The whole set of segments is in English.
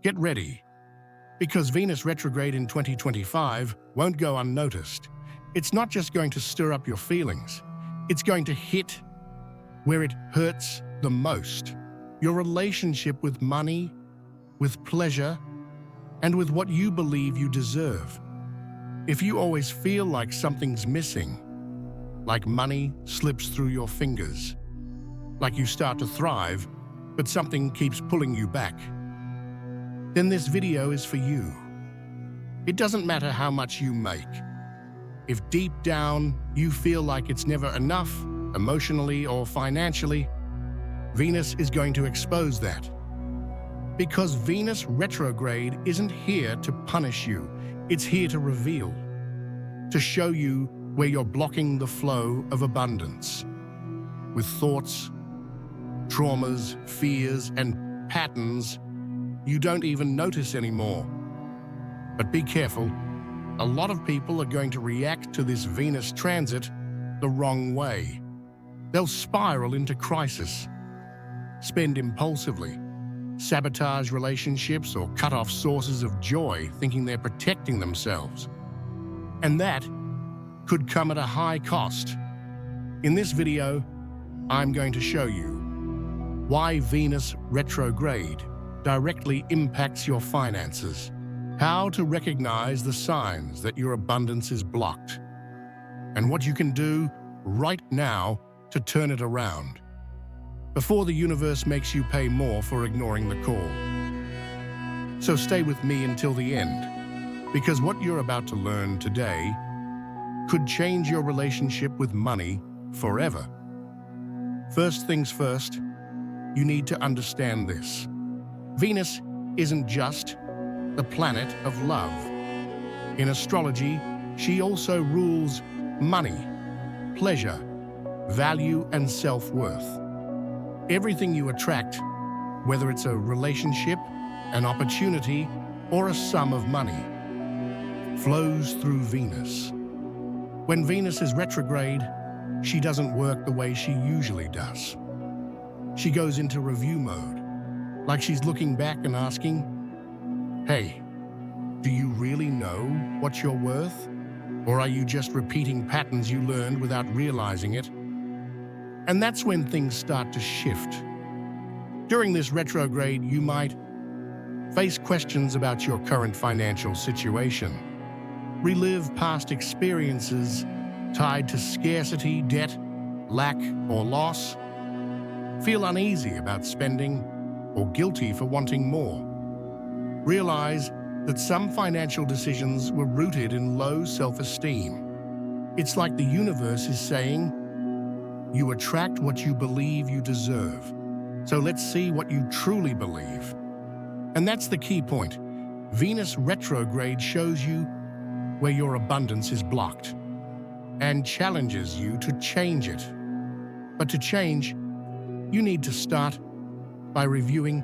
Get ready, because Venus retrograde in 2025 won't go unnoticed. It's not just going to stir up your feelings, it's going to hit where it hurts the most. Your relationship with money, with pleasure, and with what you believe you deserve. If you always feel like something's missing, like money slips through your fingers, like you start to thrive, but something keeps pulling you back, then this video is for you. It doesn't matter how much you make. If deep down you feel like it's never enough, emotionally or financially, Venus is going to expose that. Because Venus retrograde isn't here to punish you, it's here to reveal, to show you where you're blocking the flow of abundance with thoughts, traumas, fears, and patterns you don't even notice anymore. But be careful, a lot of people are going to react to this Venus transit the wrong way. They'll spiral into crisis, spend impulsively, sabotage relationships, or cut off sources of joy thinking they're protecting themselves. And that could come at a high cost. In this video, I'm going to show you why Venus retrograde directly impacts your finances, how to recognize the signs that your abundance is blocked, and what you can do right now to turn it around, before the universe makes you pay more for ignoring the call. So stay with me until the end, because what you're about to learn today could change your relationship with money forever. First things first, you need to understand this. Venus isn't just the planet of love. In astrology, she also rules money, pleasure, value, and self-worth. Everything you attract, whether it's a relationship, an opportunity, or a sum of money, flows through Venus. When Venus is retrograde, she doesn't work the way she usually does. She goes into review mode, like she's looking back and asking, hey, do you really know what you're worth? Or are you just repeating patterns you learned without realizing it? And that's when things start to shift. During this retrograde, you might face questions about your current financial situation, relive past experiences tied to scarcity, debt, lack, or loss, feel uneasy about spending or guilty for wanting more. Realize that some financial decisions were rooted in low self-esteem. It's like the universe is saying, you attract what you believe you deserve. So let's see what you truly believe. And that's the key point. Venus retrograde shows you where your abundance is blocked and challenges you to change it. But to change, you need to start by reviewing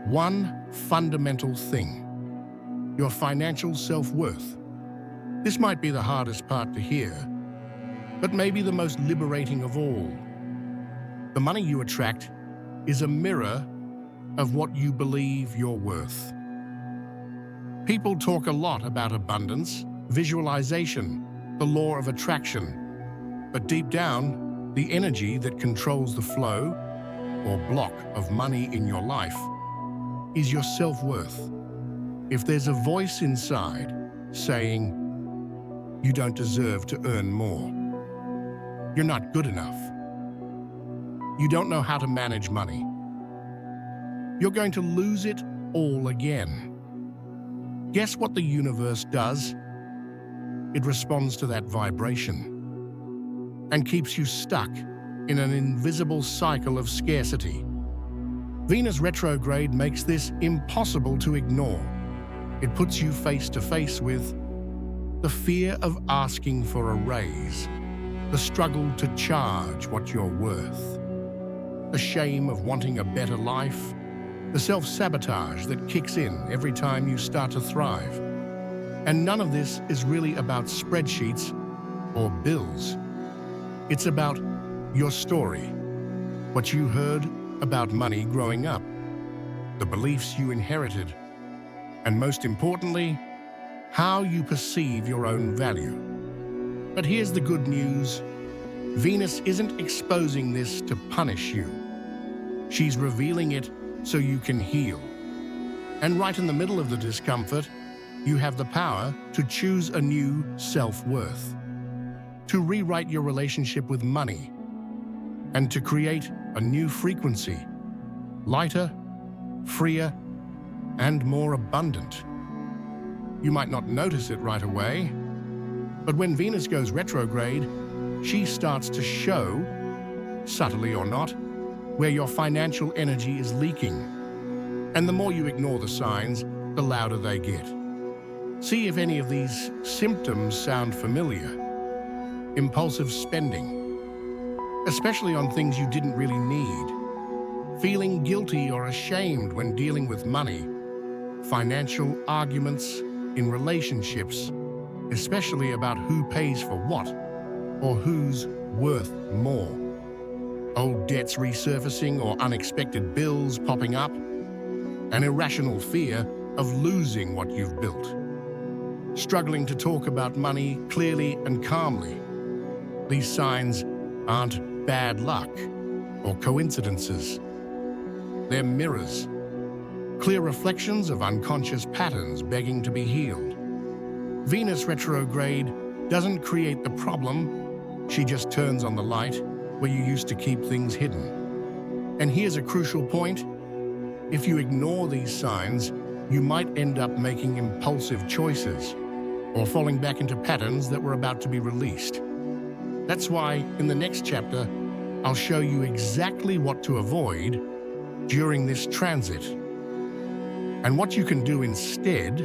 one fundamental thing: your financial self-worth. This might be the hardest part to hear, but maybe the most liberating of all. The money you attract is a mirror of what you believe you're worth. People talk a lot about abundance, visualization, the law of attraction, but deep down, the energy that controls the flow or block of money in your life is your self-worth. If there's a voice inside saying, you don't deserve to earn more, you're not good enough, you don't know how to manage money, you're going to lose it all again. Guess what the universe does? It responds to that vibration and keeps you stuck in an invisible cycle of scarcity. Venus retrograde makes this impossible to ignore. It puts you face to face with the fear of asking for a raise, the struggle to charge what you're worth, the shame of wanting a better life, the self-sabotage that kicks in every time you start to thrive. And none of this is really about spreadsheets or bills. It's about your story, what you heard about money growing up, the beliefs you inherited, and most importantly, how you perceive your own value. But here's the good news. Venus isn't exposing this to punish you. She's revealing it so you can heal. And right in the middle of the discomfort, you have the power to choose a new self-worth, to rewrite your relationship with money, and to create a new frequency, lighter, freer, and more abundant. You might not notice it right away, but when Venus goes retrograde, she starts to show, subtly or not, where your financial energy is leaking. And the more you ignore the signs, the louder they get. See if any of these symptoms sound familiar. Impulsive spending, especially on things you didn't really need. Feeling guilty or ashamed when dealing with money. Financial arguments in relationships, especially about who pays for what or who's worth more. Old debts resurfacing or unexpected bills popping up. An irrational fear of losing what you've built. Struggling to talk about money clearly and calmly. These signs aren't bad luck or coincidences. They're mirrors, clear reflections of unconscious patterns begging to be healed. Venus retrograde doesn't create the problem, she just turns on the light where you used to keep things hidden. And here's a crucial point. If you ignore these signs, you might end up making impulsive choices or falling back into patterns that were about to be released. That's why, in the next chapter, I'll show you exactly what to avoid during this transit and what you can do instead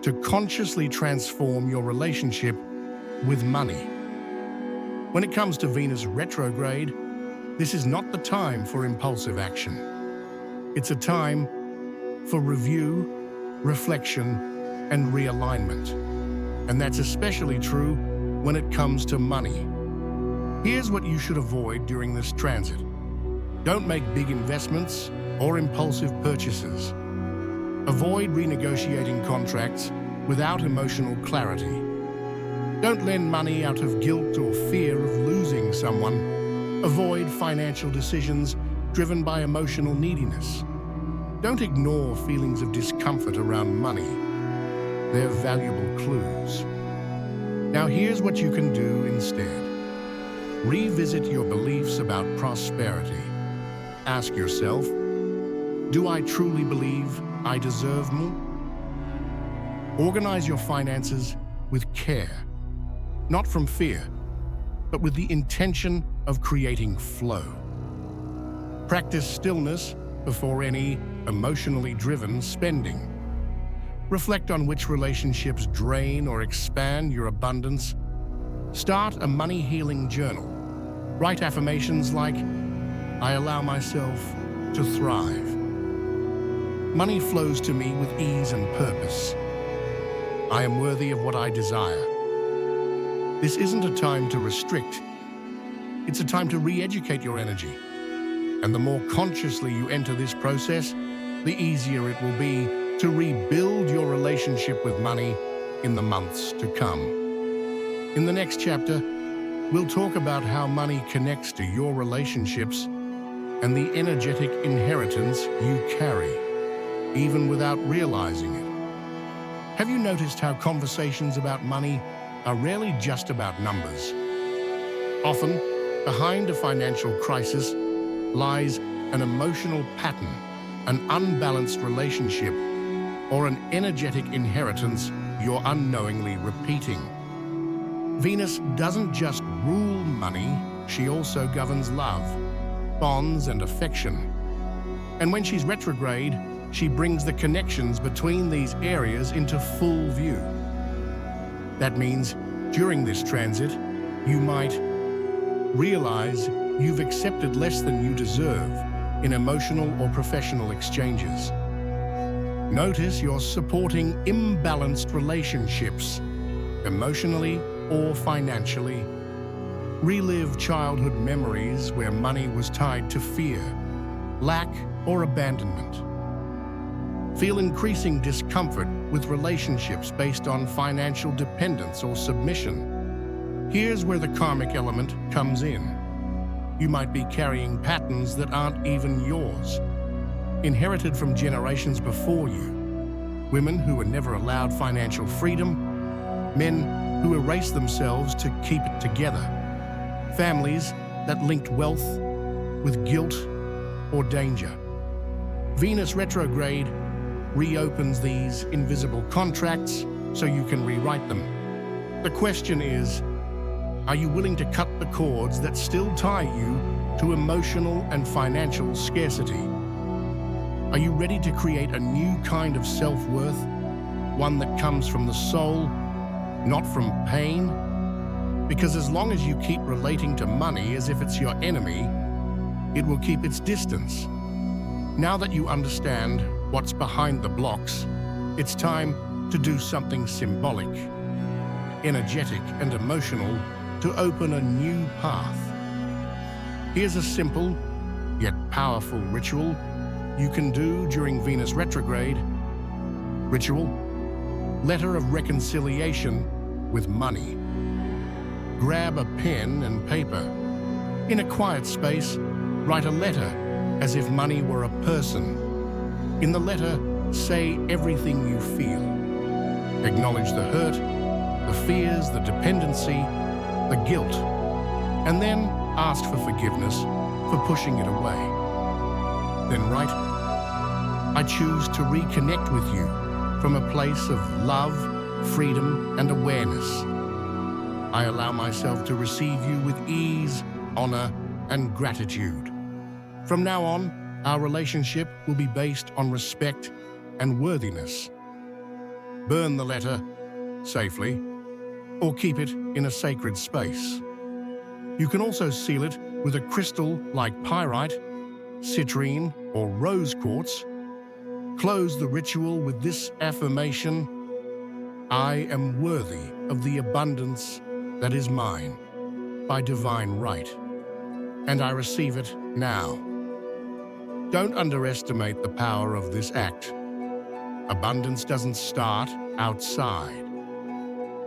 to consciously transform your relationship with money. When it comes to Venus retrograde, this is not the time for impulsive action. It's a time for review, reflection, and realignment. And that's especially true when it comes to money. Here's what you should avoid during this transit. Don't make big investments or impulsive purchases. Avoid renegotiating contracts without emotional clarity. Don't lend money out of guilt or fear of losing someone. Avoid financial decisions driven by emotional neediness. Don't ignore feelings of discomfort around money. They're valuable clues. Now here's what you can do instead. Revisit your beliefs about prosperity. Ask yourself, do I truly believe I deserve more? Organize your finances with care, not from fear, but with the intention of creating flow. Practice stillness before any emotionally driven spending. Reflect on which relationships drain or expand your abundance. Start a money healing journal. Write affirmations like, I allow myself to thrive. Money flows to me with ease and purpose. I am worthy of what I desire. This isn't a time to restrict. It's a time to re-educate your energy. And the more consciously you enter this process, the easier it will be to rebuild your relationship with money in the months to come. In the next chapter, we'll talk about how money connects to your relationships and the energetic inheritance you carry, even without realizing it. Have you noticed how conversations about money are rarely just about numbers? Often, behind a financial crisis lies an emotional pattern, an unbalanced relationship, or an energetic inheritance you're unknowingly repeating. Venus doesn't just rule money, she also governs love, bonds, and affection. And when she's retrograde, she brings the connections between these areas into full view. That means, during this transit, you might realize you've accepted less than you deserve in emotional or professional exchanges. Notice you're supporting imbalanced relationships, emotionally or financially. Relive childhood memories where money was tied to fear, lack, or abandonment. Feel increasing discomfort with relationships based on financial dependence or submission. Here's where the karmic element comes in. You might be carrying patterns that aren't even yours, inherited from generations before you. Women who were never allowed financial freedom, men who erased themselves to keep it together, families that linked wealth with guilt or danger. Venus retrograde reopens these invisible contracts so you can rewrite them. The question is, are you willing to cut the cords that still tie you to emotional and financial scarcity? Are you ready to create a new kind of self-worth, one that comes from the soul, not from pain? Because as long as you keep relating to money as if it's your enemy, it will keep its distance. Now that you understand what's behind the blocks, it's time to do something symbolic, energetic and emotional to open a new path. Here's a simple yet powerful ritual you can do during Venus retrograde. Ritual: letter of reconciliation with money. Grab a pen and paper. In a quiet space, write a letter as if money were a person. In the letter, say everything you feel. Acknowledge the hurt, the fears, the dependency, the guilt, and then ask for forgiveness for pushing it away. Then write, I choose to reconnect with you from a place of love, freedom, and awareness. I allow myself to receive you with ease, honor, and gratitude. From now on, our relationship will be based on respect and worthiness. Burn the letter safely, or keep it in a sacred space. You can also seal it with a crystal like pyrite, citrine, or rose quartz. Close the ritual with this affirmation: I am worthy of the abundance that is mine by divine right, and I receive it now. Don't underestimate the power of this act. Abundance doesn't start outside.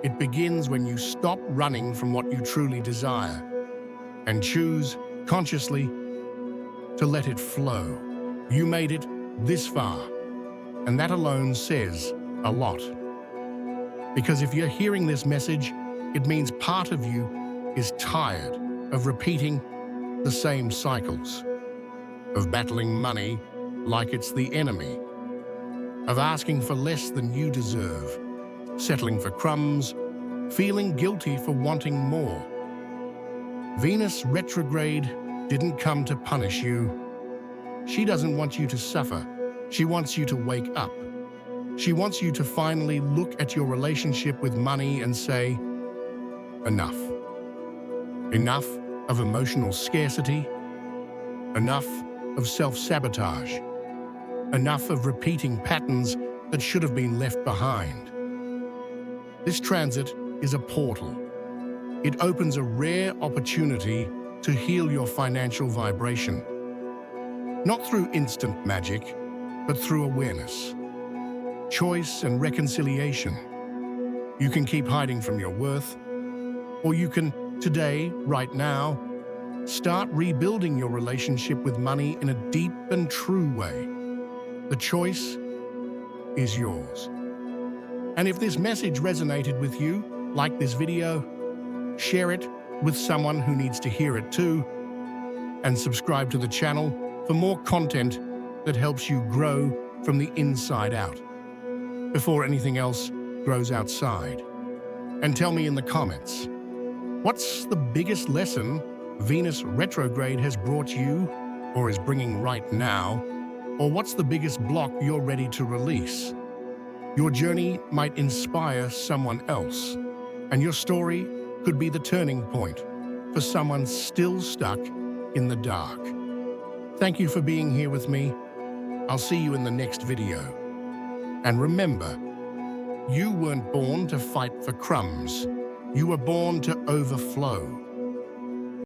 It begins when you stop running from what you truly desire and choose consciously to let it flow. You made it this far, and that alone says a lot. Because if you're hearing this message, it means part of you is tired of repeating the same cycles, of battling money like it's the enemy, of asking for less than you deserve, settling for crumbs, feeling guilty for wanting more. Venus retrograde didn't come to punish you. She doesn't want you to suffer. She wants you to wake up. She wants you to finally look at your relationship with money and say, enough. Enough of emotional scarcity. Enough of self-sabotage. Enough of repeating patterns that should have been left behind. This transit is a portal. It opens a rare opportunity to heal your financial vibration. Not through instant magic, but through awareness, choice, and reconciliation. You can keep hiding from your worth, or you can, today, right now, start rebuilding your relationship with money in a deep and true way. The choice is yours. And if this message resonated with you, like this video, share it with someone who needs to hear it too, and subscribe to the channel for more content that helps you grow from the inside out, before anything else grows outside. And tell me in the comments, what's the biggest lesson Venus retrograde has brought you or is bringing right now? Or what's the biggest block you're ready to release? Your journey might inspire someone else, and your story could be the turning point for someone still stuck in the dark. Thank you for being here with me. I'll see you in the next video. And remember, you weren't born to fight for crumbs. You were born to overflow.